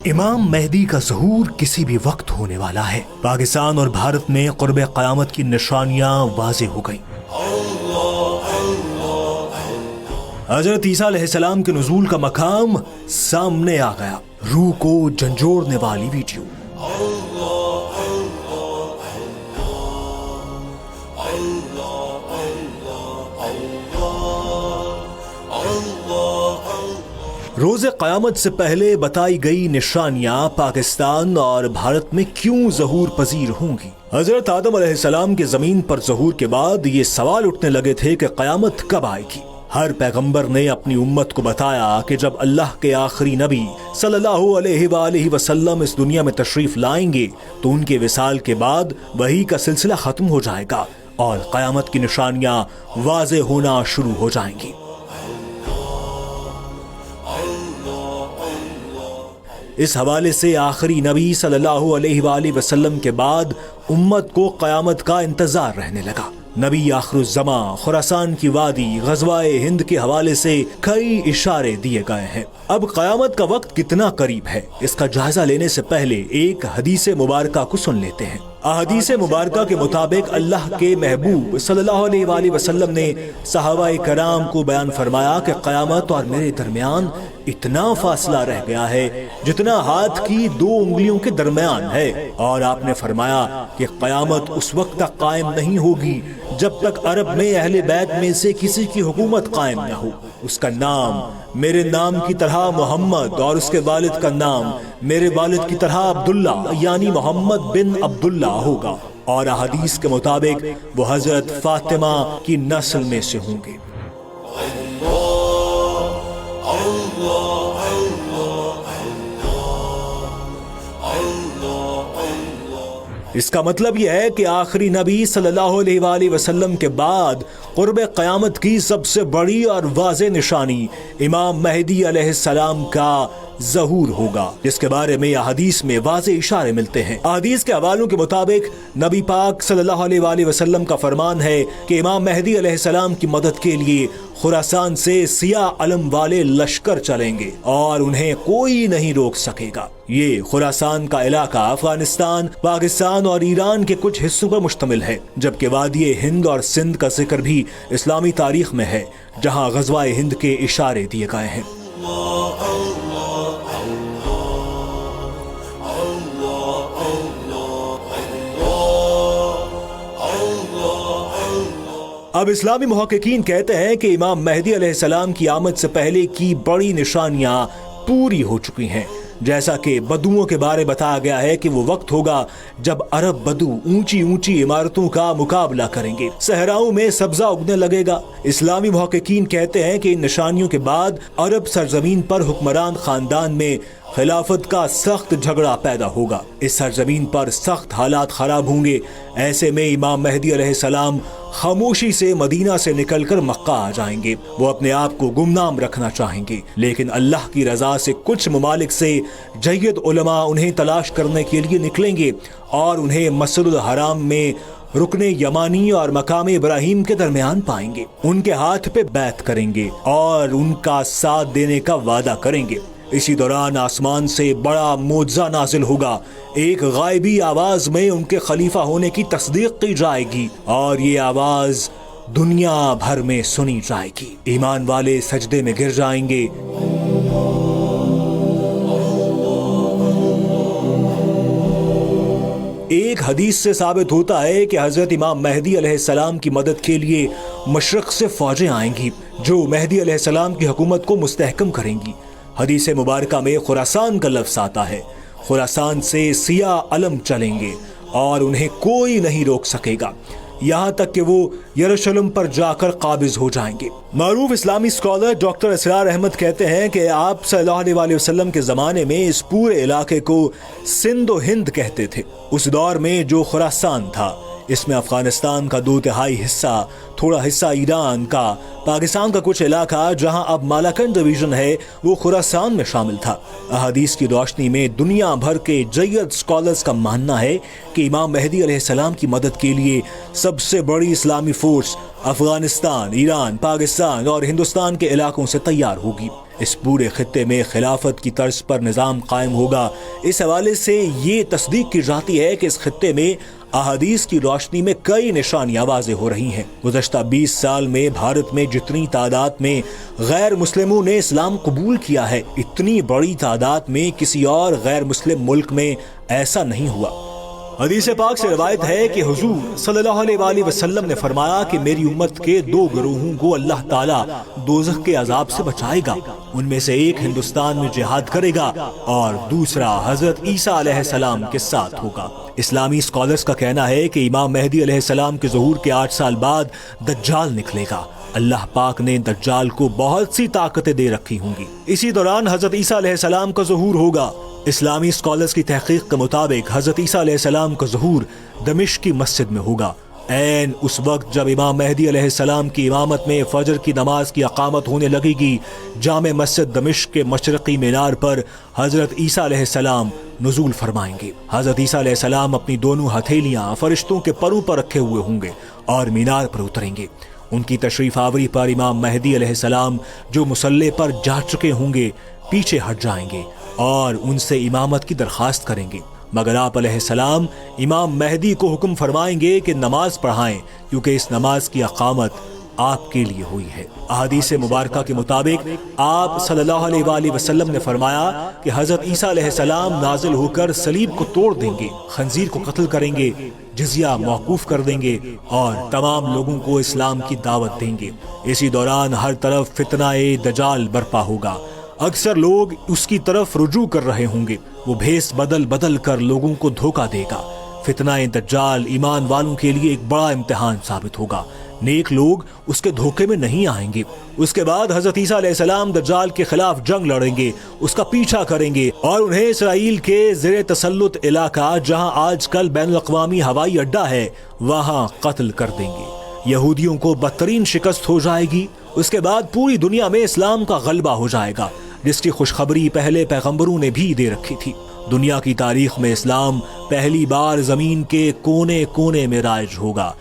امام مہدی کا ظہور کسی بھی وقت ہونے والا ہے۔ پاکستان اور بھارت میں قرب قیامت کی نشانیاں واضح ہو گئیں۔ حضرت عیسیٰ علیہ السلام کے نزول کا مقام سامنے آ گیا۔ روح کو جھنجھوڑنے والی ویڈیو۔ روز قیامت سے پہلے بتائی گئی نشانیاں پاکستان اور بھارت میں کیوں ظہور پذیر ہوں گی؟ حضرت آدم علیہ السلام کے زمین پر ظہور کے بعد یہ سوال اٹھنے لگے تھے کہ قیامت کب آئے گی؟ ہر پیغمبر نے اپنی امت کو بتایا کہ جب اللہ کے آخری نبی صلی اللہ علیہ وآلہ وسلم اس دنیا میں تشریف لائیں گے تو ان کے وصال کے بعد وحی کا سلسلہ ختم ہو جائے گا اور قیامت کی نشانیاں واضح ہونا شروع ہو جائیں گی۔ اس حوالے سے آخری نبی صلی اللہ علیہ وآلہ وسلم کے بعد امت کو قیامت کا انتظار رہنے لگا۔ نبی آخر الزمان، خراسان کی وادی، غزوہ ہند کے حوالے سے کئی اشارے دیے گئے ہیں۔ اب قیامت کا وقت کتنا قریب ہے اس کا جائزہ لینے سے پہلے ایک حدیث مبارکہ کو سن لیتے ہیں۔ احادیث مبارکہ کے مطابق اللہ کے محبوب صلی اللہ علیہ وآلہ وسلم نے صحابہ کرام کو بیان فرمایا کہ قیامت اور میرے درمیان اتنا فاصلہ رہ گیا ہے جتنا ہاتھ کی 2 انگلیوں کے درمیان ہے، اور آپ نے فرمایا کہ قیامت اس وقت تک قائم نہیں ہوگی جب تک عرب میں اہل بیت میں سے کسی کی حکومت قائم نہ ہو۔ اس کا نام میرے نام کی طرح محمد اور اس کے والد کا نام میرے والد کی طرح عبداللہ یعنی محمد بن عبداللہ ہوگا، اور احادیث کے مطابق وہ حضرت فاطمہ کی نسل میں سے ہوں گے۔ اس کا مطلب یہ ہے کہ آخری نبی صلی اللہ علیہ وآلہ وسلم کے بعد قرب قیامت کی سب سے بڑی اور واضح نشانی امام مہدی علیہ السلام کا ظہور ہوگا، جس کے بارے میں حدیث میں واضح اشارے ملتے ہیں۔ حدیث کے حوالوں کے مطابق نبی پاک صلی اللہ علیہ وآلہ وسلم کا فرمان ہے کہ امام مہدی علیہ السلام کی مدد کے لیے خراسان سے سیاہ علم والے لشکر چلیں گے اور انہیں کوئی نہیں روک سکے گا۔ یہ خراسان کا علاقہ افغانستان، پاکستان اور ایران کے کچھ حصوں پر مشتمل ہے، جبکہ وادی ہند اور سندھ کا ذکر بھی اسلامی تاریخ میں ہے جہاں غزوہ ہند کے اشارے دیے گئے ہیں۔ اب اسلامی محققین کہتے ہیں کہ امام مہدی علیہ السلام کی آمد سے پہلے کی بڑی نشانیاں پوری ہو چکی ہیں، جیسا کہ بدوؤں کے بارے بتایا گیا ہے کہ وہ وقت ہوگا جب عرب بدو اونچی اونچی عمارتوں کا مقابلہ کریں گے، صحراؤں میں سبزہ اگنے لگے گا۔ اسلامی محققین کہتے ہیں کہ ان نشانیوں کے بعد عرب سرزمین پر حکمران خاندان میں خلافت کا سخت جھگڑا پیدا ہوگا، اس سرزمین پر سخت حالات خراب ہوں گے۔ ایسے میں امام مہدی علیہ السلام خاموشی سے مدینہ سے نکل کر مکہ آ جائیں گے۔ وہ اپنے آپ کو گمنام رکھنا چاہیں گے، لیکن اللہ کی رضا سے کچھ ممالک سے جید علماء انہیں تلاش کرنے کے لیے نکلیں گے اور انہیں مسجد الحرام میں رکن یمانی اور مقام ابراہیم کے درمیان پائیں گے، ان کے ہاتھ پہ بیعت کریں گے اور ان کا ساتھ دینے کا وعدہ کریں گے۔ اسی دوران آسمان سے بڑا معجزہ نازل ہوگا، ایک غائبی آواز میں ان کے خلیفہ ہونے کی تصدیق کی جائے گی اور یہ آواز دنیا بھر میں سنی جائے گی۔ ایمان والے سجدے میں گر جائیں گے۔ ایک حدیث سے ثابت ہوتا ہے کہ حضرت امام مہدی علیہ السلام کی مدد کے لیے مشرق سے فوجیں آئیں گی جو مہدی علیہ السلام کی حکومت کو مستحکم کریں گی۔ حدیث مبارکہ میں خراسان کا لفظ آتا ہے۔ خراسان سے سیاہ علم چلیں گے اور انہیں کوئی نہیں روک سکے گا، یہاں تک کہ وہ یروشلم پر جا کر قابض ہو جائیں گے۔ معروف اسلامی اسکالر ڈاکٹر اسرار احمد کہتے ہیں کہ آپ صلی اللہ علیہ وآلہ وسلم کے زمانے میں اس پورے علاقے کو سندھ و ہند کہتے تھے۔ اس دور میں جو خراسان تھا اس میں افغانستان کا 2/3 حصہ، تھوڑا حصہ ایران کا، پاکستان کا کچھ علاقہ جہاں اب مالاکنڈ ڈویژن ہے وہ خراسان میں شامل تھا۔ احادیث کی روشنی میں دنیا بھر کے جید اسکالرز کا ماننا ہے کہ امام مہدی علیہ السلام کی مدد کے لیے سب سے بڑی اسلامی فورس افغانستان، ایران، پاکستان اور ہندوستان کے علاقوں سے تیار ہوگی۔ اس پورے خطے میں خلافت کی طرز پر نظام قائم ہوگا۔ اس حوالے سے یہ تصدیق کی جاتی ہے کہ اس خطے میں احادیث کی روشنی میں کئی نشانیاں واضح ہو رہی ہیں۔ گزشتہ 20 سال میں بھارت میں جتنی تعداد میں غیر مسلموں نے اسلام قبول کیا ہے، اتنی بڑی تعداد میں کسی اور غیر مسلم ملک میں ایسا نہیں ہوا۔ حدیث پاک سے روایت ہے کہ حضور صلی اللہ علیہ وآلہ وسلم نے فرمایا کہ میری امت کے 2 گروہوں کو اللہ تعالیٰ دوزخ کے عذاب سے بچائے گا، ان میں سے ایک ہندوستان میں جہاد کرے گا اور دوسرا حضرت عیسیٰ علیہ السلام کے ساتھ ہوگا۔ اسلامی اسکالرز کا کہنا ہے کہ امام مہدی علیہ السلام کے ظہور کے 8 سال بعد دجال نکلے گا۔ اللہ پاک نے دجال کو بہت سی طاقتیں دے رکھی ہوں گی۔ اسی دوران حضرت عیسیٰ علیہ السلام کا ظہور ہوگا۔ اسلامی اسکالرز کی تحقیق کے مطابق حضرت عیسیٰ علیہ السلام کا ظہور دمشق کی مسجد میں ہوگا، عین اس وقت جب امام مہدی علیہ السلام کی امامت میں فجر کی نماز کی اقامت ہونے لگے گی۔ جامع مسجد دمشق کے مشرقی مینار پر حضرت عیسیٰ علیہ السلام نزول فرمائیں گے۔ حضرت عیسیٰ علیہ السلام اپنی دونوں ہتھیلیاں فرشتوں کے پروں پر رکھے ہوئے ہوں گے اور مینار پر اتریں گے۔ ان کی تشریف آوری پر امام مہدی علیہ السلام جو مصلی پر جا چکے ہوں گے پیچھے ہٹ جائیں گے اور ان سے امامت کی درخواست کریں گے، مگر آپ علیہ السلام امام مہدی کو حکم فرمائیں گے کہ نماز پڑھائیں، کیونکہ اس نماز کی اقامت آپ کے لیے ہوئی ہے۔ احادیث مبارکہ کے مطابق آپ صلی اللہ علیہ وآلہ وسلم نے فرمایا کہ حضرت عیسیٰ علیہ السلام نازل ہو کر صلیب کو توڑ دیں گے، خنزیر کو قتل کریں گے، جزیہ موقوف کر دیں گے اور تمام لوگوں کو اسلام کی دعوت دیں گے۔ اسی دوران ہر طرف فتنہ دجال برپا ہوگا، اکثر لوگ اس کی طرف رجوع کر رہے ہوں گے، وہ بھیس بدل بدل کر لوگوں کو دھوکہ دے گا۔ فتنہ دجال ایمان والوں کے لیے ایک بڑا امتحان ثابت ہوگا، نیک لوگ اس کے دھوکے میں نہیں آئیں گے۔ اس کے بعد حضرت عیسیٰ علیہ السلام دجال کے خلاف جنگ لڑیں گے، اس کا پیچھا کریں گے اور انہیں اسرائیل کے زیر تسلط علاقہ جہاں آج کل بین الاقوامی ہوائی اڈہ ہے وہاں قتل کر دیں گے۔ یہودیوں کو بدترین شکست ہو جائے گی۔ اس کے بعد پوری دنیا میں اسلام کا غلبہ ہو جائے گا، جس کی خوشخبری پہلے پیغمبروں نے بھی دے رکھی تھی۔ دنیا کی تاریخ میں اسلام پہلی بار زمین کے کونے کونے میں رائج ہوگا۔